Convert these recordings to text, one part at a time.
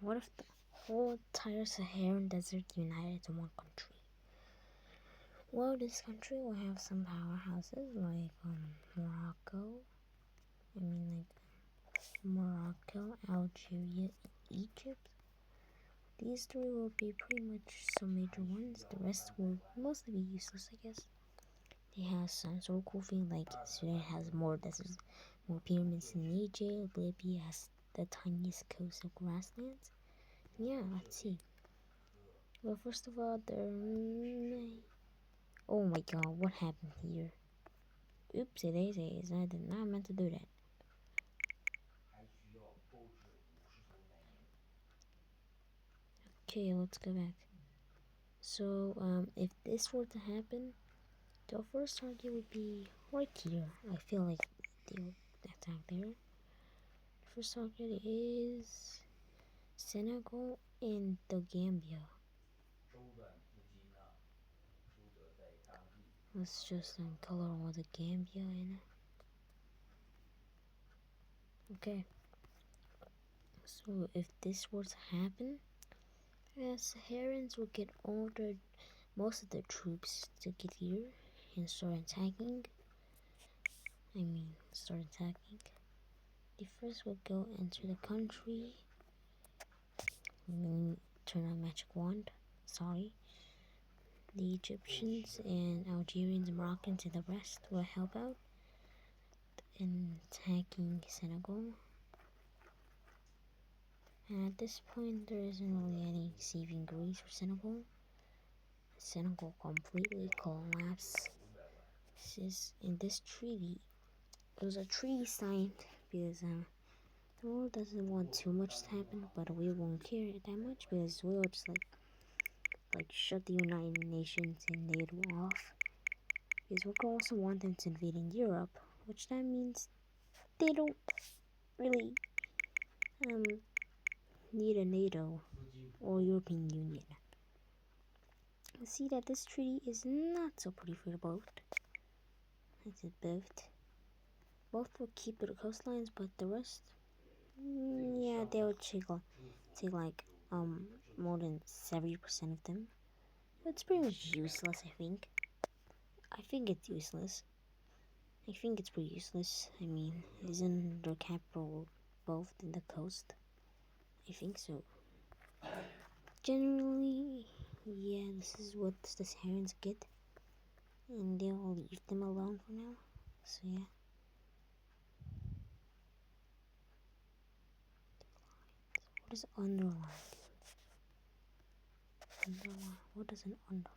What if the whole entire Saharan desert united to one country? Well, this country will have some powerhouses like Morocco, Algeria, and Egypt. These three will be pretty much some major ones. The rest will mostly be useless, I guess. They have some sort of cool thing like Sudan has more deserts, more pyramids than Egypt. Libya has the tiniest coast of grasslands. Yeah, let's see. Well, first of all, oh my god, what happened here? Oopsie daisies, I did not meant to do that. Okay, let's go back. So, if this were to happen, the first target would be right here. I feel like they'll attack there. The first target is Senegal and the Gambia. Let's just color all the Gambia in. Okay. So if this were to happen, Saharans will get ordered most of the troops to get here and start attacking. Start attacking. They first will go into the country. Turn on magic wand. Sorry. The Egyptians and Algerians and Moroccans and the rest will help out in attacking Senegal. And at this point, there isn't really any saving grace for Senegal. Senegal completely collapsed. In this treaty, it was a treaty signed because the world doesn't want too much to happen, but we won't care that much because we'll just like shut the United Nations and NATO off. Because we also want them to invade in Europe, which that means they don't really need a NATO or European Union. You see that this treaty is not so pretty for both. I said both. Both will keep the coastlines, but the rest, yeah, they'll take like more than 70% of them. It's pretty much useless, I think. I think it's useless. I think it's pretty useless. Isn't their capital both in the coast? I think so. Generally, yeah, this is what the Saharans get. And they'll leave them alone for now. So yeah. What is underline? Underline. What does an under?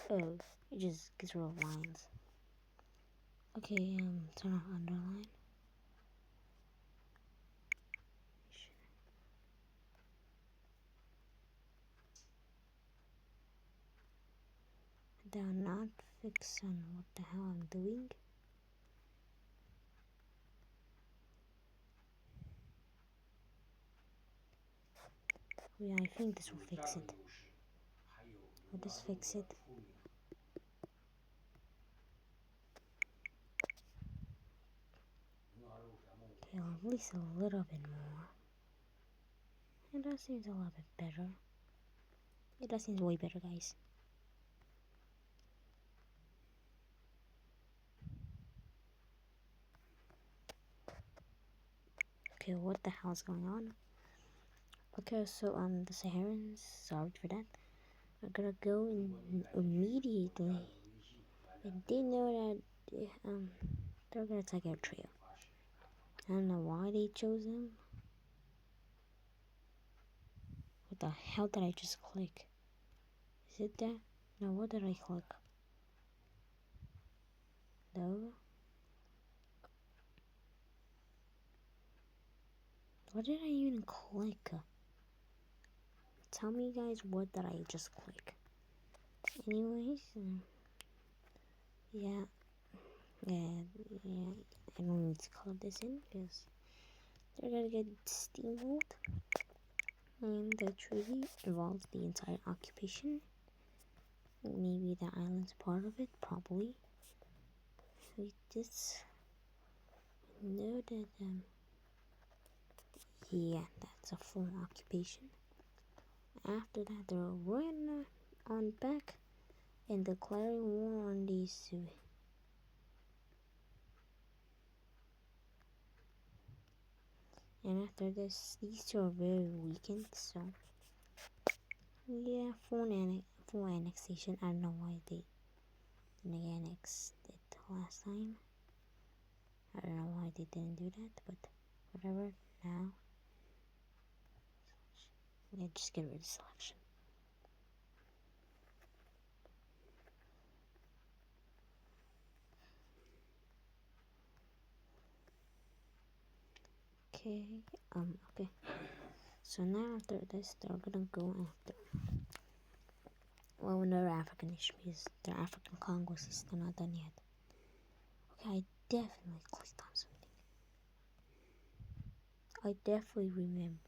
Oh, it just gets rid of lines. Okay, turn on underline. They're not fixed on what the hell I'm doing. Yeah, I think this will fix it. Will this fix it? Okay, at least a little bit more. And that seems a little bit better. Yeah, that seems way better, guys. Okay, what the hell is going on? Okay, so the Saharans, sorry for that, are gonna go in immediately. And they know that they're gonna attack Eritrea. I don't know why they chose them. What the hell did I just click? Is it that? No, what did I click? No. What did I even click? Tell me, guys, what did I just click? Anyways, yeah, I don't need to color this in because they're gonna get steamrolled. And the treaty involves the entire occupation. Maybe the island's part of it, probably. We just know that, yeah, That's a full occupation. After that, they're running on back and declaring war on these two. And after this, these two are very weakened, so yeah, full annexation. I don't know why they didn't annex it last time. I don't know why they didn't do that, but whatever. Now, yeah, just get rid of selection. Okay. So now after this, they're gonna go after. Well, another African issue is their African Congress is still not done yet. Okay, I definitely clicked on something. I definitely remember.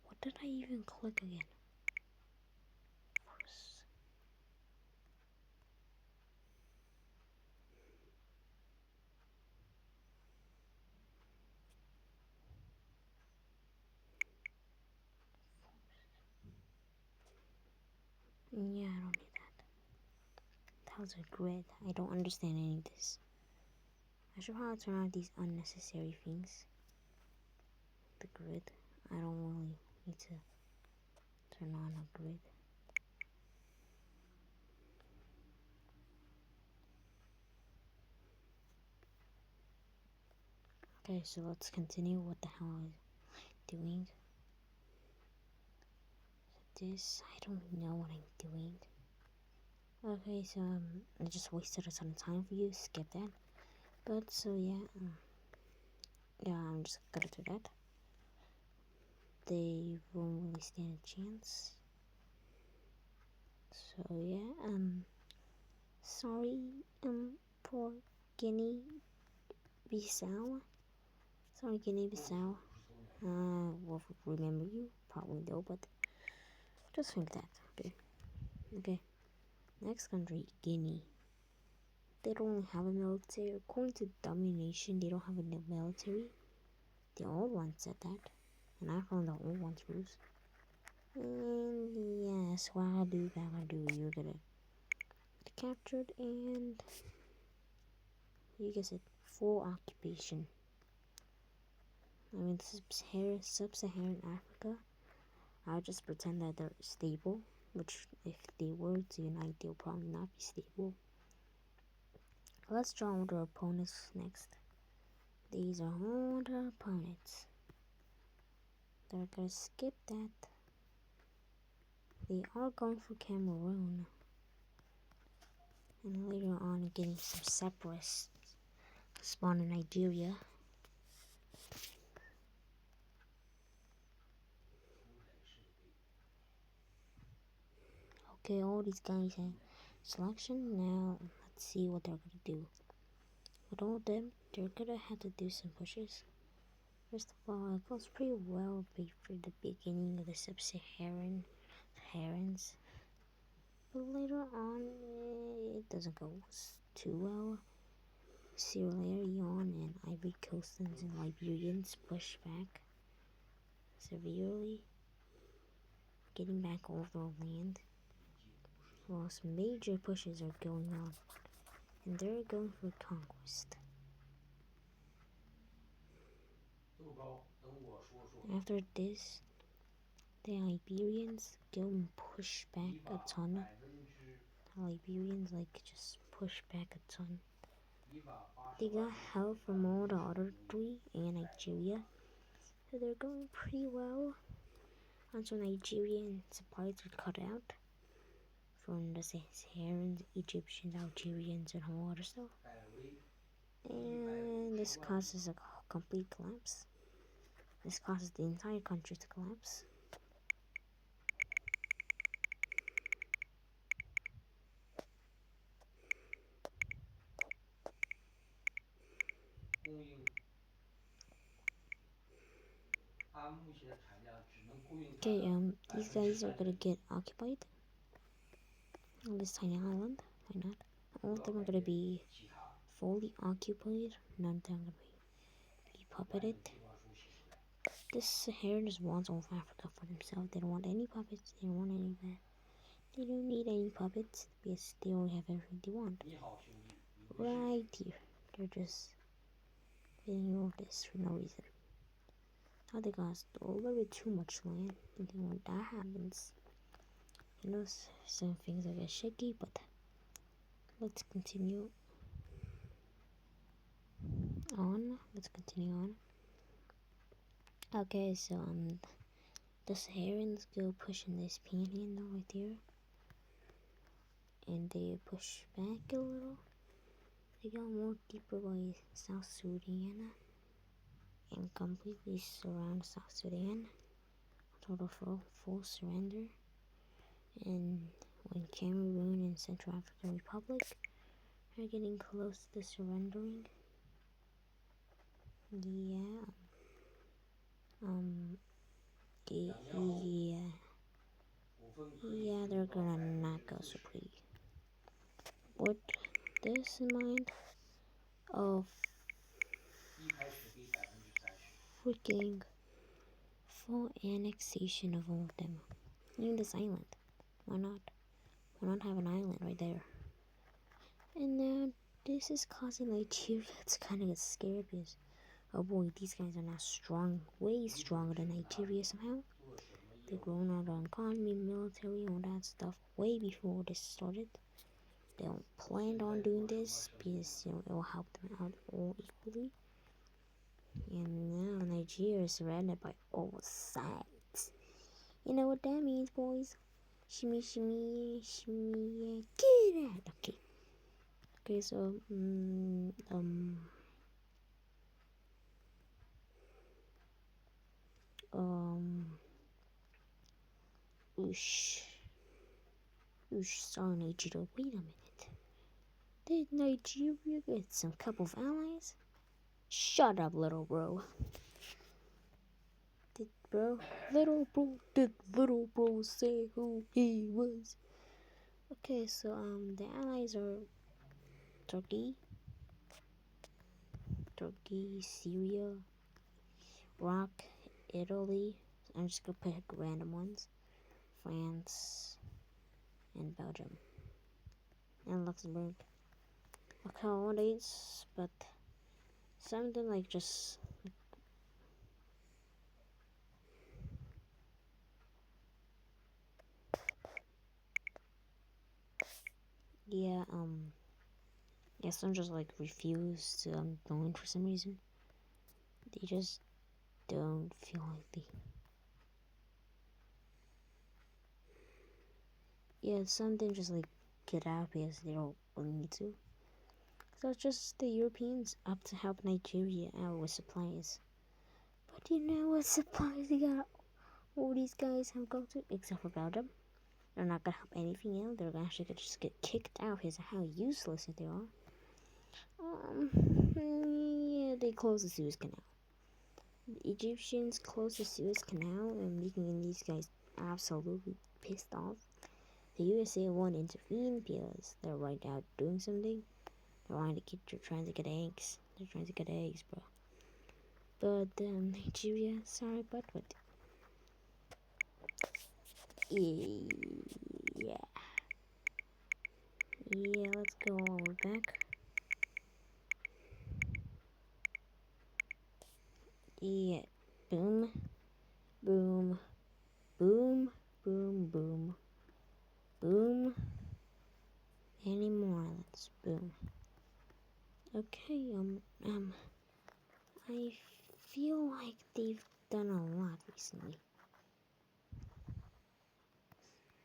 What did I even click again? Yeah, I don't need that. That was a grid. I don't understand any of this. I should probably turn off these unnecessary things. The grid. I don't really need to turn on a grid. Okay, so let's continue. What the hell is doing? This, I don't know what I'm doing. Okay, so I just wasted a ton of time for you. Skip that. But so yeah, I'm just gonna do that. They won't really stand a chance. So yeah, sorry, poor Guinea-Bissau. Sorry, Guinea-Bissau. We'll remember you, probably though, but just think that. Okay. Next country, Guinea. They don't really have a military. According to Domination, they don't have a military. The old one said that, and I found the old one's rules. And yes, Wagadu, you're gonna get captured, and you guess it, full occupation. I mean, sub-Saharan Africa. I'll just pretend that they're stable, which if they were to unite, they'll probably not be stable. Let's draw all their opponents next. These are all their opponents. They're gonna skip that. They are going for Cameroon. And later on, getting some separatists spawn in Nigeria. Okay, all these guys have selection. Now, let's see what they're gonna do. With all of them, they're gonna have to do some pushes. First of all, it goes pretty well for the beginning of the sub-Saharan herons. But later on, it doesn't go too well. Sierra Leone and Ivory Coastans and Liberians push back severely, getting back all their land. While some major pushes are going on, and they're going for conquest. After this, the Iberians go and push back a ton. The Liberians just push back a ton. They got help from all the other three and Nigeria, so they're going pretty well. Until Nigerian supplies are cut out from the Saharans, Egyptians, Algerians, and all other stuff. And this causes a complete collapse. This causes the entire country to collapse. Okay, these guys are gonna get occupied on this tiny island. Why not? All of them are gonna be fully occupied. None of them are gonna be puppeted. This Sahara just wants all of Africa for themselves. They don't want any puppets. They don't want any of that. They don't need any puppets because they already have everything they want. Right here. They're just getting all this for no reason. Now they got a little bit too much land. And then when that happens, you know, some things are get shaky, but let's continue on. Okay, so the Saharans go pushing this panhandle right there, and they push back a little. They go more deeper by South Sudan and completely surround South Sudan. Total full surrender. And when Cameroon and Central African Republic are getting close to surrendering, yeah, they're gonna not go so pretty. With this in mind of freaking full annexation of all of them. Even this island. Why not? Why not have an island right there? And now this is causing Nigeria to kind of get scared because, oh boy, these guys are now strong, way stronger than Nigeria somehow. They've grown out on economy, military, all that stuff way before this started. They don't plan on doing this because it will help them out all equally. And now Nigeria is surrounded by all sides. You know what that means, boys? Shimmy, shimmy, shimmy, get out. Okay, so, sorry, Nigeria, wait a minute. Did Nigeria get some couple of allies? Shut up, little bro. Did little bro say who he was? Okay, so, the allies are Turkey, Syria, Iraq, Italy. I'm just gonna pick random ones. France, and Belgium, and Luxembourg. Okay, all these, but something like just some just like refuse to join for some reason. They just don't feel like something just like get out because they don't really need to. So it's just the Europeans up to help Nigeria out with supplies. But you know what supplies they got? All these guys have got to, except for Belgium. They're not gonna help anything else. They're actually gonna just get kicked out because of how useless they are. They closed the Suez Canal. The Egyptians closed the Suez Canal and making these guys absolutely pissed off. The USA won't intervene because they're right now doing something. They're trying to get eggs. They're trying to get eggs, bro. But Nigeria, sorry, but what? Yeah. Let's go all the way back. Yeah, boom, boom, boom, boom, boom, boom. Any more islands? Boom. Okay, I feel like they've done a lot recently.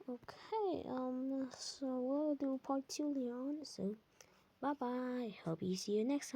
Okay, so we'll do part 2 later on. So, bye bye. Hope you see you next time.